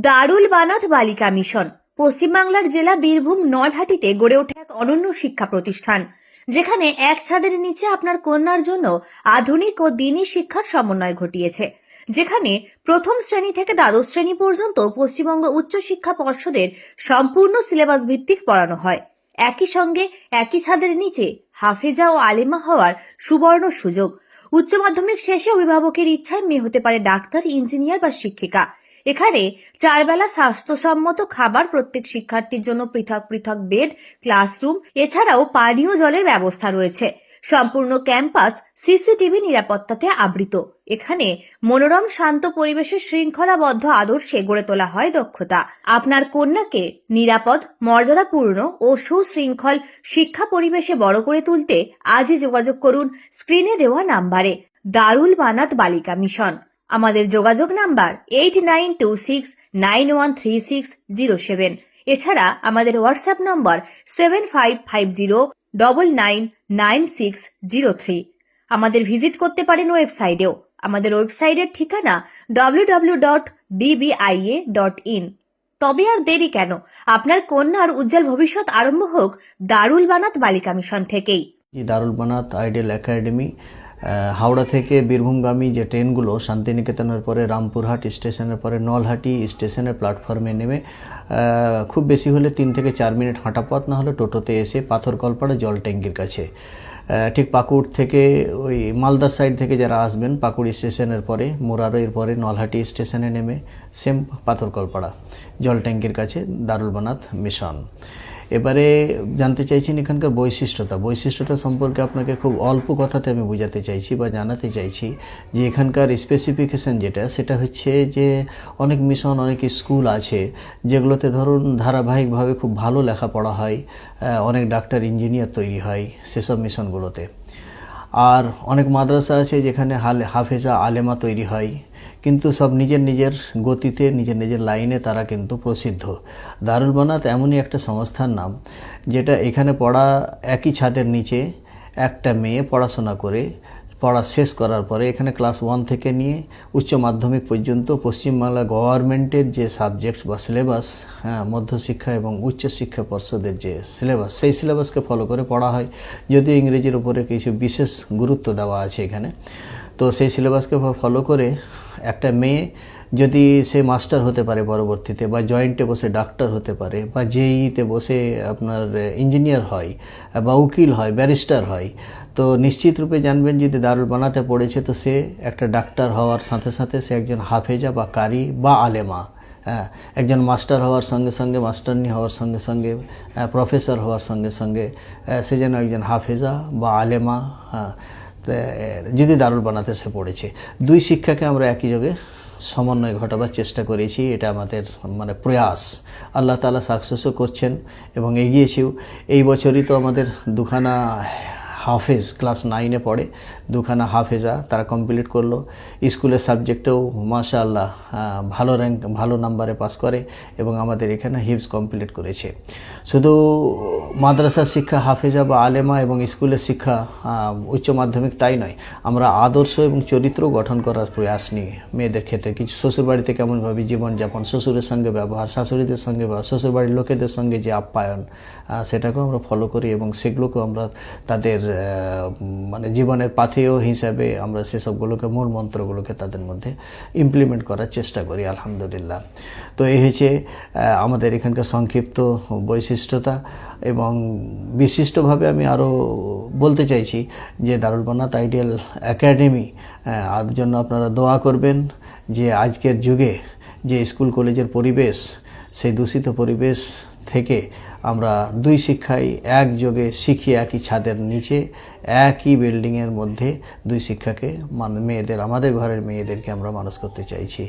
দারুল বানাত বালিকা মিশন পশ্চিমবাংলার জেলা বীরভূম নলহাটিতে গড়ে ওঠা এক অনন্য শিক্ষা প্রতিষ্ঠান, যেখানে এক ছাদের নিচে আপনার কন্যার জন্য আধুনিক ও দিনী শিক্ষার সমন্বয় ঘটিয়েছে। যেখানে প্রথম শ্রেণী থেকে দ্বাদশ শ্রেণী পর্যন্ত পশ্চিমবঙ্গ উচ্চ শিক্ষা পর্ষদের সম্পূর্ণ সিলেবাস ভিত্তিক পড়ানো হয়। একই সঙ্গে একই ছাদের নিচে হাফেজা ও আলেমা হওয়ার সুবর্ণ সুযোগ। উচ্চ মাধ্যমিক শেষে অভিভাবকের ইচ্ছায় মেয়ে হতে পারে ডাক্তার, ইঞ্জিনিয়ার বা শিক্ষিকা। এখানে 4 বেলা স্বাস্থ্যসম্মত খাবার, প্রত্যেক শিক্ষার্থীর জন্য পৃথক পৃথক বেড, ক্লাসরুম, এছাড়াও পানীয় জলের ব্যবস্থা রয়েছে। সম্পূর্ণ ক্যাম্পাস সিসিটিভি নিরাপত্তাতে আবৃত। এখানে মনোরম শান্ত পরিবেশে শৃঙ্খলাবদ্ধ আদর্শে গড়ে তোলা হয় দক্ষতা। আপনার কন্যাকে নিরাপদ, মর্যাদাপূর্ণ ও সুশৃঙ্খল শিক্ষা পরিবেশে বড় করে তুলতে আজই যোগাযোগ করুন স্ক্রিনে দেওয়া নাম্বারে। দারুল বানাত বালিকা মিশন। আমাদের যোগাযোগ নাম্বার 8926913607। এছাড়া আমাদের হোয়াটসঅ্যাপ নম্বর 7550999603। আমাদের ভিজিট করতে পারেন ওয়েবসাইটেও। আমাদের ওয়েবসাইটের ঠিকানা www.dbia.in। তবে আর দেরি কেন, আপনার কন্যার উজ্জ্বল ভবিষ্যৎ আরম্ভ হোক দারুল বানাত বালিকা মিশন থেকেই। দারুল বানাত আইডিয়াল একাডেমি হাওড়া থেকে বীরভূমগামী যে ট্রেনগুলো শান্তিনিকেতনের পরে রামপুরহাট স্টেশনের পরে নলহাটি স্টেশনের প্ল্যাটফর্মে নেমে খুব বেশি হলে 3 থেকে 4 মিনিট হাঁটা পথ, না হলে টোটোতে এসে পাথরকলপাড়া জল ট্যাঙ্কির কাছে, ঠিক পাকুড় থেকে ওই মালদার সাইড থেকে যারা আসবেন পাকুড় স্টেশনের পরে মোরারইর পরে নলহাটি স্টেশনে নেমে সেম পাথরকলপাড়া জল ট্যাঙ্কির কাছে দারুল বানাত মিশন। এবারে জানতে চাইছেন এখানকার বৈশিষ্ট্যতা সম্পর্কে আপনাকে খুব অল্প কথাতে আমি বোঝাতে চাইছি বা জানাতে চাইছি যে এখানকার স্পেসিফিকেশন যেটা, সেটা হচ্ছে যে অনেক মিশন, অনেক স্কুল আছে যেগুলোতে ধরুন ধারাবাহিকভাবে খুব ভালো লেখাপড়া হয়, অনেক ডাক্তার, ইঞ্জিনিয়ার তৈরি হয় সেসব মিশনগুলোতে। আর অনেক মাদ্রাসা আছে যেখানে হাফেজা, আলেমা তৈরি হয়, কিন্তু সব নিজের নিজের গতিতে, নিজের নিজের লাইনে তারা কিন্তু প্রসিদ্ধ। দারুল বানাত এমনই একটা সংস্থার নাম যেটা এখানে পড়া একই ছাদের নিচে একটা মেয়ে পড়া শেষ করার পরে এখানে ক্লাস 1 থেকে নিয়ে উচ্চ মাধ্যমিক পর্যন্ত পশ্চিমবাংলা গভর্নমেন্টের যে সাবজেক্টস বা সিলেবাস, মধ্যশিক্ষা এবং উচ্চশিক্ষা পর্ষদের যে সিলেবাস, সেই সিলেবাসকে ফলো করে পড়া হয়। যদিও ইংরেজির উপরে কিছু বিশেষ গুরুত্ব দেওয়া আছে এখানে, তো সেই সিলেবাসকে ফলো করে একটা মেয়ে যদি সে মাস্টার হতে পারে পরবর্তীতে, বা জয়েন্টে বসে ডাক্তার হতে পারে, বা জেইতে বসে আপনার ইঞ্জিনিয়ার হয়, বা উকিল হয়, ব্যারিস্টার হয়, তো নিশ্চিত রূপে জানবেন যদি দারুল বানাতে পড়েছে তো সে একটা ডাক্তার হওয়ার সাথে সাথে সে একজন হাফেজা বা কারি বা আলেমা, একজন মাস্টার হওয়ার সঙ্গে সঙ্গে, মাস্টারনি হওয়ার সঙ্গে সঙ্গে, প্রফেসর হওয়ার সঙ্গে সঙ্গে সে যেন একজন হাফেজা বা আলেমা, যদি দারুল বানাতে সে পড়েছে। দুই শিক্ষাকে আমরা একই যোগে সমন্বয় ঘটাবার চেষ্টা করেছি, এটা আমাদের প্রয়াস। আল্লাহ তাআলা সাকসেসও করছেন এবং এগিয়েছেও। এই বছরই তো আমাদের দুখানা হাফেজ ক্লাস 9-এ পড়ে, দুখানা হাফেজা তারা কমপ্লিট করলো। স্কুলের সাবজেক্টেও মাশাআল্লাহ ভালো র্যাঙ্ক, ভালো নাম্বারে পাস করে এবং আমাদের এখানে হিফজ কমপ্লিট করেছে। শুধু মাদ্রাসার শিক্ষা হাফেজা বা আলেমা এবং স্কুলের শিক্ষা উচ্চ মাধ্যমিক তাই নয়, আমরা আদর্শ এবং চরিত্র গঠন করার প্রয়াস নিই মেয়েদের ক্ষেত্রে। কিছু শ্বশুরবাড়িতে কেমনভাবে জীবনযাপন, শ্বশুরের সঙ্গে ব্যবহার, শাশুড়িদের সঙ্গে ব্যবহার, শ্বশুরবাড়ির লোকেদের সঙ্গে যে আপ্যায়ন, সেটাকেও আমরা ফলো করি এবং সেগুলোকেও আমরা তাদের জীবনের পাথেয় হিসাবে আমরা সেসবগুলোকে, মূল মন্ত্রগুলোকে তাদের মধ্যে ইমপ্লিমেন্ট করার চেষ্টা করি আলহামদুলিল্লাহ। তো এই হচ্ছে আমাদের এখানকার সংক্ষিপ্ত বৈশিষ্ট্যতা। এবং বিশিষ্টভাবে আমি আরও বলতে চাইছি যে দারুল বানাত আইডিয়াল একাডেমি আর জন্য আপনারা দোয়া করবেন যে আজকের যুগে যে স্কুল কলেজের পরিবেশ, সেই দূষিত পরিবেশ থেকে আমরা দুই শিক্ষায় একযোগে শিখি, একই ছাদের নিচে একই বিল্ডিংয়ের মধ্যে দুই শিক্ষাকে মেয়েদের, আমাদের ঘরের মেয়েদেরকে আমরা মানুষ করতে চাইছি।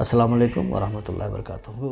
আসসালামু আলাইকুম ওয়া রাহমাতুল্লাহি ওয়া বারাকাতুহু।